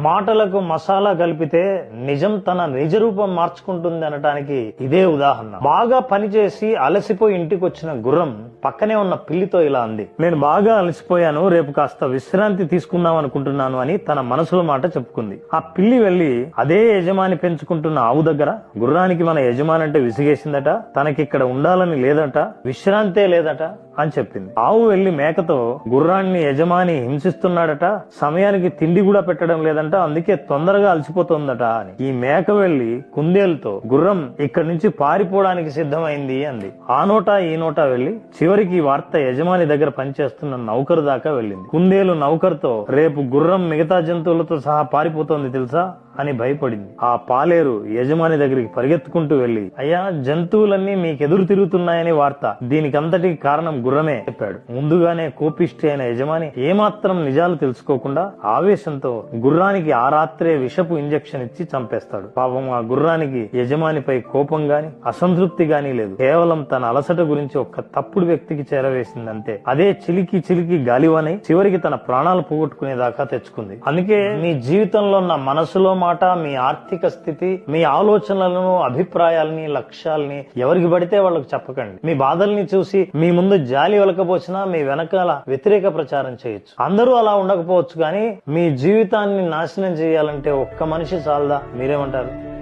మాటలకు మసాలా కలిపితే నిజం తన నిజ రూపం మార్చుకుంటుంది అనటానికి ఇదే ఉదాహరణ. బాగా పనిచేసి అలసిపోయి ఇంటికి వచ్చిన గుర్రం పక్కనే ఉన్న పిల్లితో ఇలా అంది, నేను బాగా అలసిపోయాను, రేపు కాస్త విశ్రాంతి తీసుకుందాం అనుకుంటున్నాను అని తన మనసులో మాట చెప్పుకుంది. ఆ పిల్లి వెళ్లి అదే యజమాని పెంచుకుంటున్న ఆవు దగ్గర, గుర్రానికి మన యజమాని అంటే విసిగేసిందట, తనకిక్కడ ఉండాలని లేదట, విశ్రాంతే లేదట అని చెప్పింది. ఆవు వెళ్లి మేకతో, గుర్రాన్ని యజమాని హింసిస్తున్నాడట, సమయానికి తిండి కూడా పెట్టడం లేదంట, అందుకే తొందరగా అలసిపోతుందట అని. ఈ మేక వెళ్లి కుందేలుతో, గుర్రం ఇక్కడి నుంచి పారిపోవడానికి సిద్ధమైంది అంది. ఆ నోటా ఈ నోటా వెళ్లి చివరికి ఈ వార్త యజమాని దగ్గర పనిచేస్తున్న నౌకరు దాకా వెళ్ళింది. కుందేలు నౌకరుతో, రేపు గుర్రం మిగతా జంతువులతో సహా పారిపోతోంది తెలుసా అని భయపడింది. ఆ పాలేరు యజమాని దగ్గరికి పరిగెత్తుకుంటూ వెళ్లి, అయ్యా, జంతువులన్నీ మీకెదురు తిరుగుతున్నాయని వార్త, దీనికంతటికి కారణం గుర్రమే చెప్పాడు. ముందుగానే కోపిష్టి అయిన యజమాని ఏమాత్రం నిజాలు తెలుసుకోకుండా ఆవేశంతో గుర్రానికి ఆ రాత్రే విషపు ఇంజెక్షన్ ఇచ్చి చంపేస్తాడు. పాపం ఆ గుర్రానికి యజమానిపై కోపం గాని అసంతృప్తి గాని లేదు, కేవలం తన అలసట గురించి ఒక్క తప్పుడు వ్యక్తికి చేరవేసిందంతే. అదే చిలికి చిలికి గాలివనై చివరికి తన ప్రాణాలు పోగొట్టుకునేదాకా తెచ్చుకుంది. అందుకే మీ జీవితంలో ఉన్న మనసులో మాట, మీ ఆర్థిక స్థితి, మీ ఆలోచనలను, అభిప్రాయాలని, లక్ష్యాలని ఎవరికి పడితే వాళ్ళకు చెప్పకండి. మీ బాధల్ని చూసి మీ ముందు జాలి ఒలకపోసినా మీ వెనకాల వ్యతిరేక ప్రచారం చేయొచ్చు. అందరూ అలా ఉండకపోవచ్చు, కానీ మీ జీవితాన్ని నాశనం చేయాలంటే ఒక్క మనిషి చాలదా? మీరేమంటారు?